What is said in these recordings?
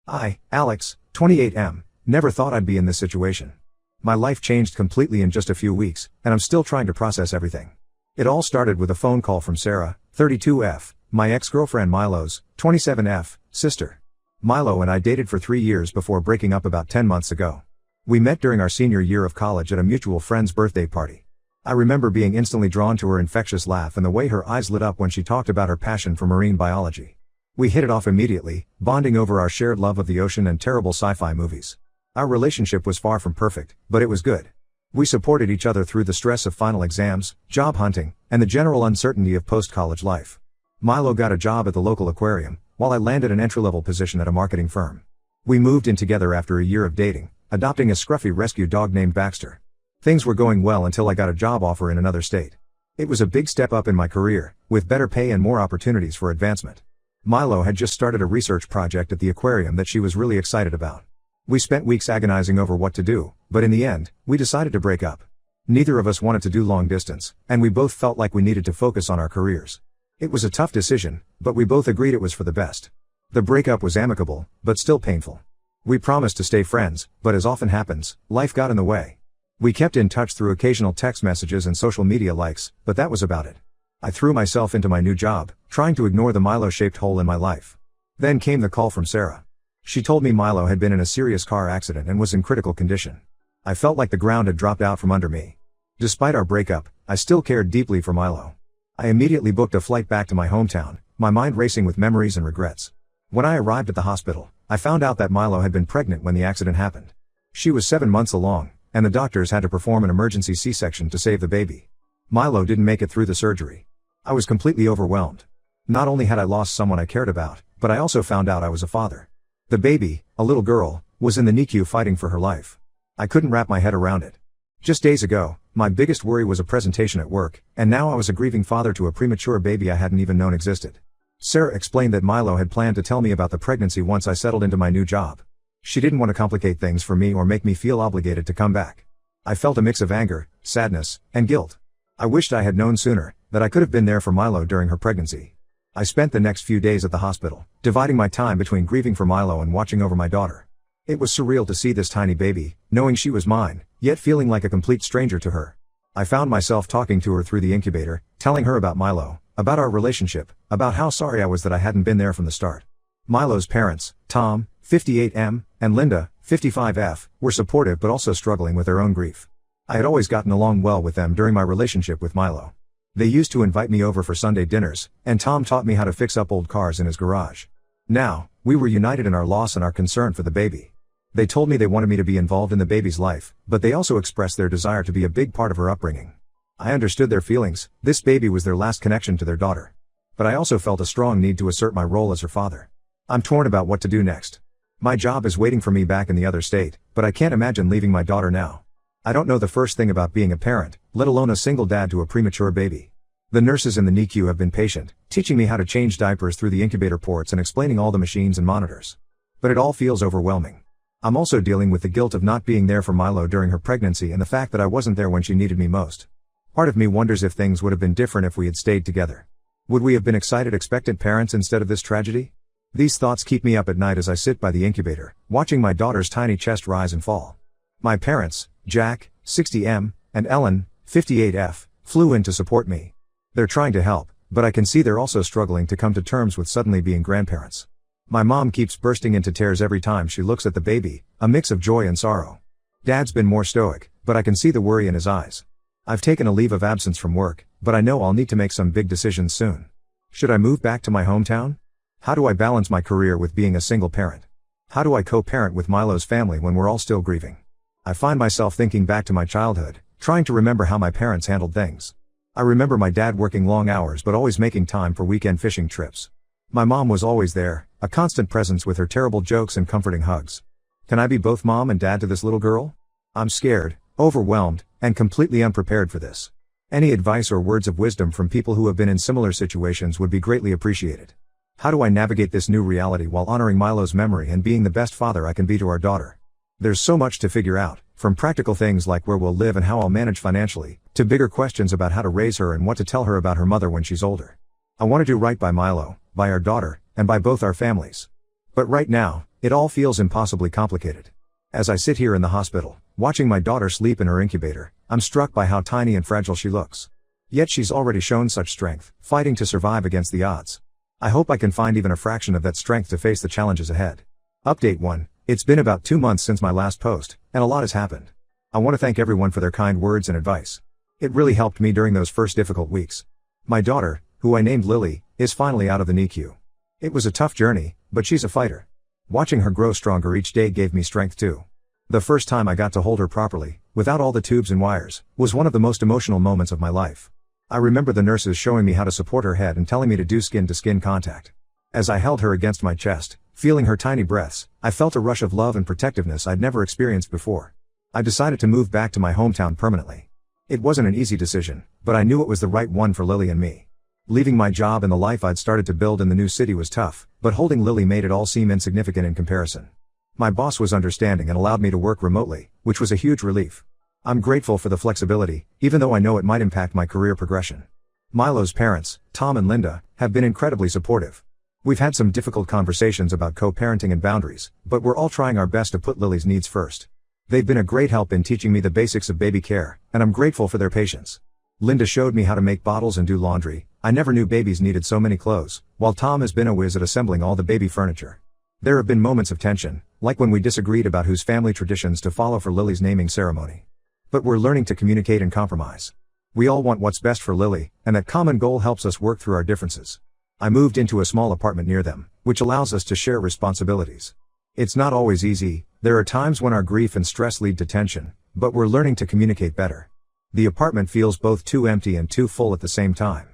I, Alex, 28M, never thought I'd be in this situation. My life changed completely in just a few weeks, and I'm still trying to process everything. It all started with a phone call from Sarah, 32F, my ex-girlfriend Milo's, 27F, sister. Milo and I dated for 3 years before breaking up about 10 months ago. We met during our senior year of college at a mutual friend's birthday party. I remember being instantly drawn to her infectious laugh and the way her eyes lit up when she talked about her passion for marine biology. We hit it off immediately, bonding over our shared love of the ocean and terrible sci-fi movies. Our relationship was far from perfect, but it was good. We supported each other through the stress of final exams, job hunting, and the general uncertainty of post-college life. Milo got a job at the local aquarium, while I landed an entry-level position at a marketing firm. We moved in together after a year of dating, adopting a scruffy rescue dog named Baxter. Things were going well until I got a job offer in another state. It was a big step up in my career, with better pay and more opportunities for advancement. Milo had just started a research project at the aquarium that she was really excited about. We spent weeks agonizing over what to do, but in the end, we decided to break up. Neither of us wanted to do long distance, and we both felt like we needed to focus on our careers. It was a tough decision, but we both agreed it was for the best. The breakup was amicable, but still painful. We promised to stay friends, but as often happens, life got in the way. We kept in touch through occasional text messages and social media likes, but that was about it. I threw myself into my new job, trying to ignore the Milo-shaped hole in my life. Then came the call from Sarah. She told me Milo had been in a serious car accident and was in critical condition. I felt like the ground had dropped out from under me. Despite our breakup, I still cared deeply for Milo. I immediately booked a flight back to my hometown, my mind racing with memories and regrets. When I arrived at the hospital, I found out that Milo had been pregnant when the accident happened. She was 7 months along, and the doctors had to perform an emergency C-section to save the baby. Milo didn't make it through the surgery. I was completely overwhelmed. Not only had I lost someone I cared about, but I also found out I was a father. The baby, a little girl, was in the NICU fighting for her life. I couldn't wrap my head around it. Just days ago, my biggest worry was a presentation at work, and now I was a grieving father to a premature baby I hadn't even known existed. Sarah explained that Milo had planned to tell me about the pregnancy once I settled into my new job. She didn't want to complicate things for me or make me feel obligated to come back. I felt a mix of anger, sadness, and guilt. I wished I had known sooner that I could have been there for Milo during her pregnancy. I spent the next few days at the hospital, dividing my time between grieving for Milo and watching over my daughter. It was surreal to see this tiny baby, knowing she was mine, yet feeling like a complete stranger to her. I found myself talking to her through the incubator, telling her about Milo, about our relationship, about how sorry I was that I hadn't been there from the start. Milo's parents, Tom, 58M, and Linda, 55F, were supportive but also struggling with their own grief. I had always gotten along well with them during my relationship with Milo. They used to invite me over for Sunday dinners, and Tom taught me how to fix up old cars in his garage. Now, we were united in our loss and our concern for the baby. They told me they wanted me to be involved in the baby's life, but they also expressed their desire to be a big part of her upbringing. I understood their feelings. This baby was their last connection to their daughter. But I also felt a strong need to assert my role as her father. I'm torn about what to do next. My job is waiting for me back in the other state, but I can't imagine leaving my daughter now. I don't know the first thing about being a parent, let alone a single dad to a premature baby. The nurses in the NICU have been patient, teaching me how to change diapers through the incubator ports and explaining all the machines and monitors. But it all feels overwhelming. I'm also dealing with the guilt of not being there for Milo during her pregnancy and the fact that I wasn't there when she needed me most. Part of me wonders if things would have been different if we had stayed together. Would we have been excited, expectant parents instead of this tragedy? These thoughts keep me up at night as I sit by the incubator, watching my daughter's tiny chest rise and fall. My parents, Jack, 60M, and Ellen, 58F, flew in to support me. They're trying to help, but I can see they're also struggling to come to terms with suddenly being grandparents. My mom keeps bursting into tears every time she looks at the baby, a mix of joy and sorrow. Dad's been more stoic, but I can see the worry in his eyes. I've taken a leave of absence from work, but I know I'll need to make some big decisions soon. Should I move back to my hometown? How do I balance my career with being a single parent? How do I co-parent with Milo's family when we're all still grieving? I find myself thinking back to my childhood, trying to remember how my parents handled things. I remember my dad working long hours but always making time for weekend fishing trips. My mom was always there, a constant presence with her terrible jokes and comforting hugs. Can I be both mom and dad to this little girl? I'm scared, overwhelmed, and completely unprepared for this. Any advice or words of wisdom from people who have been in similar situations would be greatly appreciated. How do I navigate this new reality while honoring Milo's memory and being the best father I can be to our daughter? There's so much to figure out, from practical things like where we'll live and how I'll manage financially, to bigger questions about how to raise her and what to tell her about her mother when she's older. I want to do right by Milo, by our daughter, and by both our families. But right now, it all feels impossibly complicated. As I sit here in the hospital, watching my daughter sleep in her incubator, I'm struck by how tiny and fragile she looks. Yet she's already shown such strength, fighting to survive against the odds. I hope I can find even a fraction of that strength to face the challenges ahead. Update 1. It's been about 2 months since my last post, and a lot has happened. I want to thank everyone for their kind words and advice. It really helped me during those first difficult weeks. My daughter, who I named Lily, is finally out of the NICU. It was a tough journey, but she's a fighter. Watching her grow stronger each day gave me strength too. The first time I got to hold her properly, without all the tubes and wires, was one of the most emotional moments of my life. I remember the nurses showing me how to support her head and telling me to do skin-to-skin contact. As I held her against my chest, feeling her tiny breaths, I felt a rush of love and protectiveness I'd never experienced before. I decided to move back to my hometown permanently. It wasn't an easy decision, but I knew it was the right one for Lily and me. Leaving my job and the life I'd started to build in the new city was tough, but holding Lily made it all seem insignificant in comparison. My boss was understanding and allowed me to work remotely, which was a huge relief. I'm grateful for the flexibility, even though I know it might impact my career progression. Milo's parents, Tom and Linda, have been incredibly supportive. We've had some difficult conversations about co-parenting and boundaries, but we're all trying our best to put Lily's needs first. They've been a great help in teaching me the basics of baby care, and I'm grateful for their patience. Linda showed me how to make bottles and do laundry. I never knew babies needed so many clothes, while Tom has been a whiz at assembling all the baby furniture. There have been moments of tension, like when we disagreed about whose family traditions to follow for Lily's naming ceremony. But we're learning to communicate and compromise. We all want what's best for Lily, and that common goal helps us work through our differences. I moved into a small apartment near them, which allows us to share responsibilities. It's not always easy, there are times when our grief and stress lead to tension, but we're learning to communicate better. The apartment feels both too empty and too full at the same time.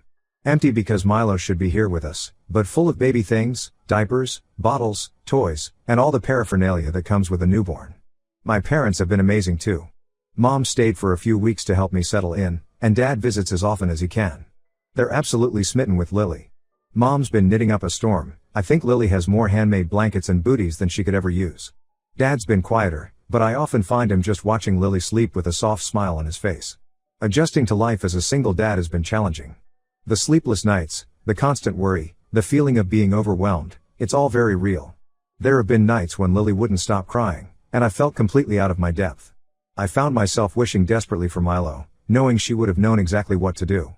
Empty because Milo should be here with us, but full of baby things, diapers, bottles, toys, and all the paraphernalia that comes with a newborn. My parents have been amazing too. Mom stayed for a few weeks to help me settle in, and Dad visits as often as he can. They're absolutely smitten with Lily. Mom's been knitting up a storm. I think Lily has more handmade blankets and booties than she could ever use. Dad's been quieter, but I often find him just watching Lily sleep with a soft smile on his face. Adjusting to life as a single dad has been challenging. The sleepless nights, the constant worry, the feeling of being overwhelmed, it's all very real. There have been nights when Lily wouldn't stop crying, and I felt completely out of my depth. I found myself wishing desperately for Milo, knowing she would have known exactly what to do.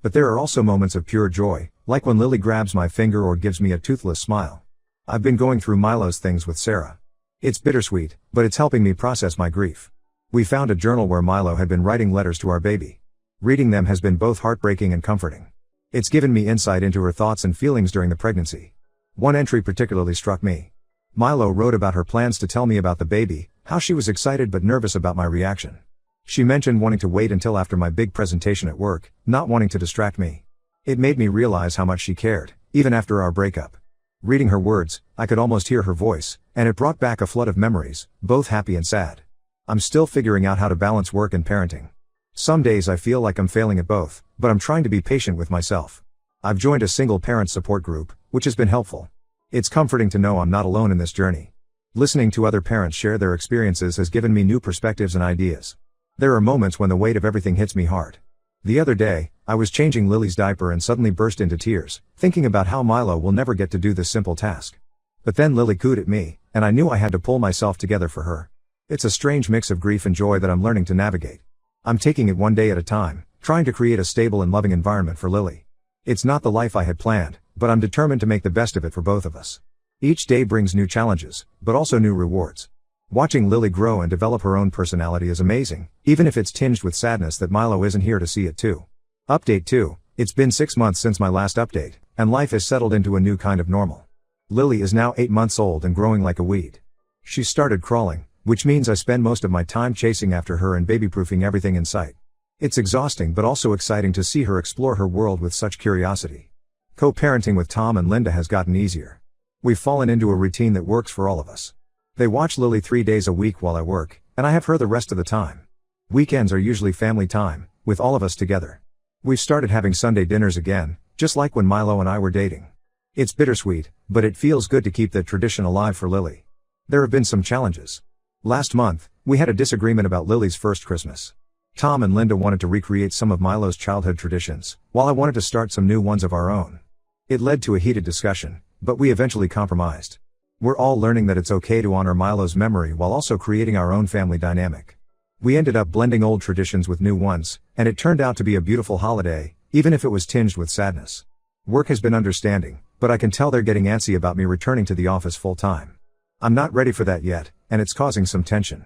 But there are also moments of pure joy, like when Lily grabs my finger or gives me a toothless smile. I've been going through Milo's things with Sarah. It's bittersweet, but it's helping me process my grief. We found a journal where Milo had been writing letters to our baby. Reading them has been both heartbreaking and comforting. It's given me insight into her thoughts and feelings during the pregnancy. One entry particularly struck me. Milo wrote about her plans to tell me about the baby, how she was excited but nervous about my reaction. She mentioned wanting to wait until after my big presentation at work, not wanting to distract me. It made me realize how much she cared, even after our breakup. Reading her words, I could almost hear her voice, and it brought back a flood of memories, both happy and sad. I'm still figuring out how to balance work and parenting. Some days I feel like I'm failing at both, but I'm trying to be patient with myself. I've joined a single parent support group, which has been helpful. It's comforting to know I'm not alone in this journey. Listening to other parents share their experiences has given me new perspectives and ideas. There are moments when the weight of everything hits me hard. The other day, I was changing Lily's diaper and suddenly burst into tears, thinking about how Milo will never get to do this simple task. But then Lily cooed at me, and I knew I had to pull myself together for her. It's a strange mix of grief and joy that I'm learning to navigate. I'm taking it one day at a time, trying to create a stable and loving environment for Lily. It's not the life I had planned, but I'm determined to make the best of it for both of us. Each day brings new challenges, but also new rewards. Watching Lily grow and develop her own personality is amazing, even if it's tinged with sadness that Milo isn't here to see it too. Update 2. It's been 6 months since my last update, and life has settled into a new kind of normal. Lily is now 8 months old and growing like a weed. She started crawling, which means I spend most of my time chasing after her and baby-proofing everything in sight. It's exhausting but also exciting to see her explore her world with such curiosity. Co-parenting with Tom and Linda has gotten easier. We've fallen into a routine that works for all of us. They watch Lily 3 days a week while I work, and I have her the rest of the time. Weekends are usually family time, with all of us together. We've started having Sunday dinners again, just like when Milo and I were dating. It's bittersweet, but it feels good to keep that tradition alive for Lily. There have been some challenges. Last month, we had a disagreement about Lily's first Christmas. Tom and Linda wanted to recreate some of Milo's childhood traditions, while I wanted to start some new ones of our own. It led to a heated discussion, but we eventually compromised. We're all learning that it's okay to honor Milo's memory while also creating our own family dynamic. We ended up blending old traditions with new ones, and it turned out to be a beautiful holiday, even if it was tinged with sadness. Work has been understanding, but I can tell they're getting antsy about me returning to the office full time. I'm not ready for that yet, and it's causing some tension.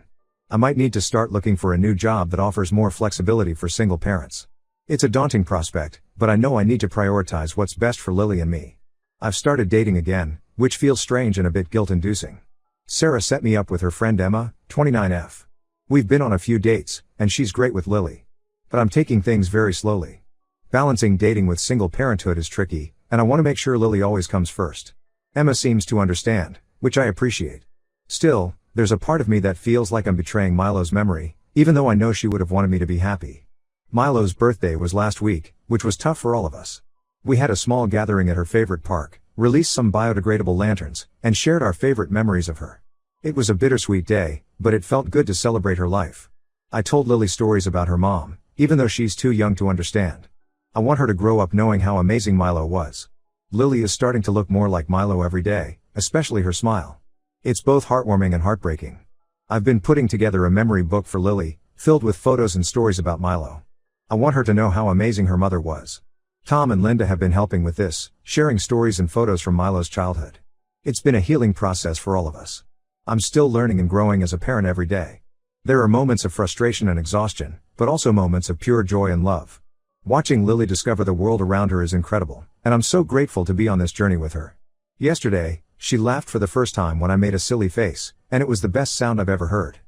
I might need to start looking for a new job that offers more flexibility for single parents. It's a daunting prospect, but I know I need to prioritize what's best for Lily and me. I've started dating again, which feels strange and a bit guilt-inducing. Sarah set me up with her friend Emma, 29F. We've been on a few dates, and she's great with Lily. But I'm taking things very slowly. Balancing dating with single parenthood is tricky, and I want to make sure Lily always comes first. Emma seems to understand, which I appreciate. Still, there's a part of me that feels like I'm betraying Milo's memory, even though I know she would have wanted me to be happy. Milo's birthday was last week, which was tough for all of us. We had a small gathering at her favorite park, released some biodegradable lanterns, and shared our favorite memories of her. It was a bittersweet day, but it felt good to celebrate her life. I told Lily stories about her mom, even though she's too young to understand. I want her to grow up knowing how amazing Milo was. Lily is starting to look more like Milo every day, especially her smile. It's both heartwarming and heartbreaking. I've been putting together a memory book for Lily, filled with photos and stories about Milo. I want her to know how amazing her mother was. Tom and Linda have been helping with this, sharing stories and photos from Milo's childhood. It's been a healing process for all of us. I'm still learning and growing as a parent every day. There are moments of frustration and exhaustion, but also moments of pure joy and love. Watching Lily discover the world around her is incredible, and I'm so grateful to be on this journey with her. Yesterday, she laughed for the first time when I made a silly face, and it was the best sound I've ever heard.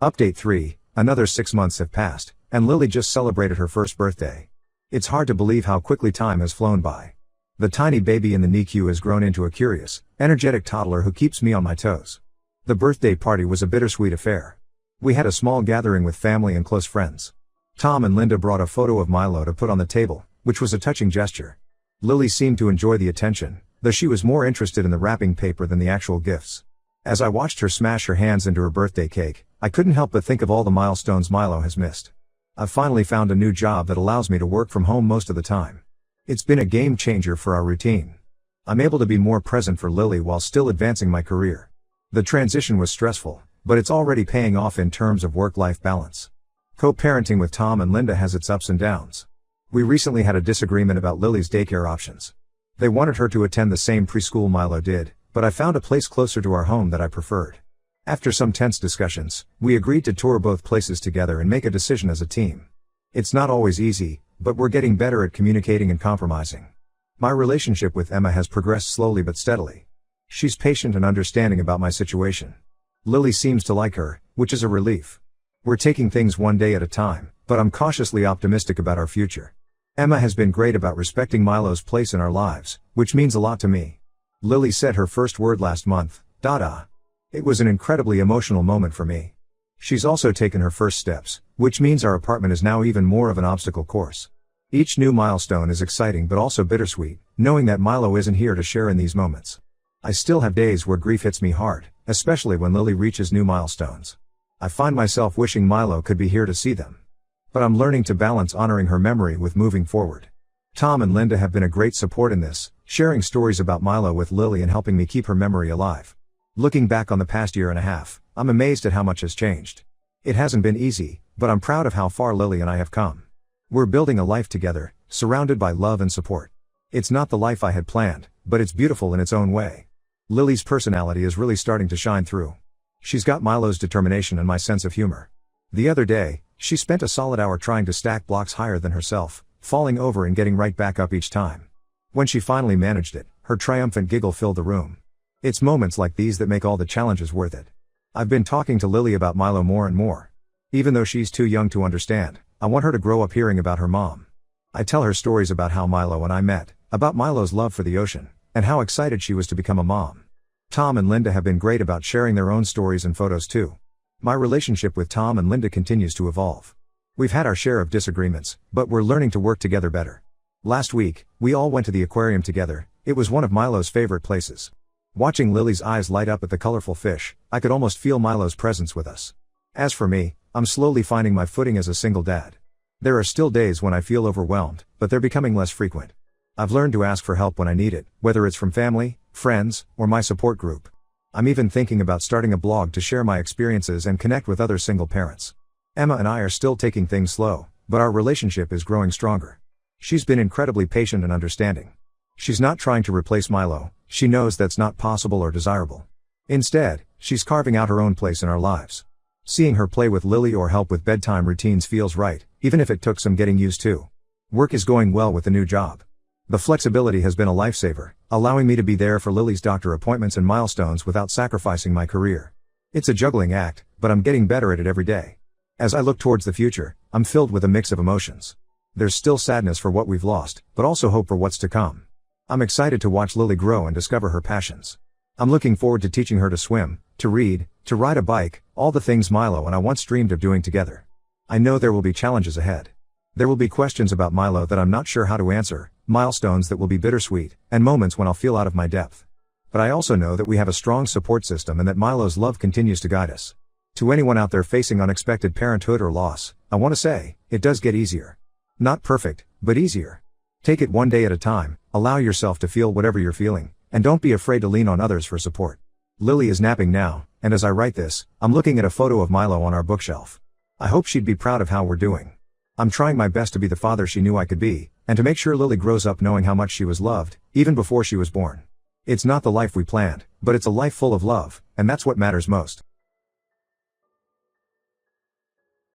Update 3, another 6 months have passed, and Lily just celebrated her first birthday. It's hard to believe how quickly time has flown by. The tiny baby in the NICU has grown into a curious, energetic toddler who keeps me on my toes. The birthday party was a bittersweet affair. We had a small gathering with family and close friends. Tom and Linda brought a photo of Milo to put on the table, which was a touching gesture. Lily seemed to enjoy the attention, though she was more interested in the wrapping paper than the actual gifts. As I watched her smash her hands into her birthday cake, I couldn't help but think of all the milestones Milo has missed. I've finally found a new job that allows me to work from home most of the time. It's been a game changer for our routine. I'm able to be more present for Lily while still advancing my career. The transition was stressful, but it's already paying off in terms of work-life balance. Co-parenting with Tom and Linda has its ups and downs. We recently had a disagreement about Lily's daycare options. They wanted her to attend the same preschool Milo did, but I found a place closer to our home that I preferred. After some tense discussions, we agreed to tour both places together and make a decision as a team. It's not always easy, but we're getting better at communicating and compromising. My relationship with Emma has progressed slowly but steadily. She's patient and understanding about my situation. Lily seems to like her, which is a relief. We're taking things one day at a time, but I'm cautiously optimistic about our future. Emma has been great about respecting Milo's place in our lives, which means a lot to me. Lily said her first word last month, "Dada." It was an incredibly emotional moment for me. She's also taken her first steps, which means our apartment is now even more of an obstacle course. Each new milestone is exciting but also bittersweet, knowing that Milo isn't here to share in these moments. I still have days where grief hits me hard, especially when Lily reaches new milestones. I find myself wishing Milo could be here to see them. But I'm learning to balance honoring her memory with moving forward. Tom and Linda have been a great support in this, sharing stories about Milo with Lily and helping me keep her memory alive. Looking back on the past year and a half, I'm amazed at how much has changed. It hasn't been easy, but I'm proud of how far Lily and I have come. We're building a life together, surrounded by love and support. It's not the life I had planned, but it's beautiful in its own way. Lily's personality is really starting to shine through. She's got Milo's determination and my sense of humor. The other day, she spent a solid hour trying to stack blocks higher than herself, falling over and getting right back up each time. When she finally managed it, her triumphant giggle filled the room. It's moments like these that make all the challenges worth it. I've been talking to Lily about Milo more and more. Even though she's too young to understand, I want her to grow up hearing about her mom. I tell her stories about how Milo and I met, about Milo's love for the ocean, and how excited she was to become a mom. Tom and Linda have been great about sharing their own stories and photos too. My relationship with Tom and Linda continues to evolve. We've had our share of disagreements, but we're learning to work together better. Last week, we all went to the aquarium together. It was one of Milo's favorite places. Watching Lily's eyes light up at the colorful fish, I could almost feel Milo's presence with us. As for me, I'm slowly finding my footing as a single dad. There are still days when I feel overwhelmed, but they're becoming less frequent. I've learned to ask for help when I need it, whether it's from family, friends, or my support group. I'm even thinking about starting a blog to share my experiences and connect with other single parents. Emma and I are still taking things slow, but our relationship is growing stronger. She's been incredibly patient and understanding. She's not trying to replace Milo, she knows that's not possible or desirable. Instead, she's carving out her own place in our lives. Seeing her play with Lily or help with bedtime routines feels right, even if it took some getting used to. Work is going well with the new job. The flexibility has been a lifesaver, allowing me to be there for Lily's doctor appointments and milestones without sacrificing my career. It's a juggling act, but I'm getting better at it every day. As I look towards the future, I'm filled with a mix of emotions. There's still sadness for what we've lost, but also hope for what's to come. I'm excited to watch Lily grow and discover her passions. I'm looking forward to teaching her to swim, to read, to ride a bike, all the things Milo and I once dreamed of doing together. I know there will be challenges ahead. There will be questions about Milo that I'm not sure how to answer, milestones that will be bittersweet, and moments when I'll feel out of my depth. But I also know that we have a strong support system and that Milo's love continues to guide us. To anyone out there facing unexpected parenthood or loss, I want to say, it does get easier. Not perfect, but easier. Take it one day at a time, allow yourself to feel whatever you're feeling, and don't be afraid to lean on others for support. Lily is napping now, and as I write this, I'm looking at a photo of Milo on our bookshelf. I hope she'd be proud of how we're doing. I'm trying my best to be the father she knew I could be, and to make sure Lily grows up knowing how much she was loved, even before she was born. It's not the life we planned, but it's a life full of love, and that's what matters most.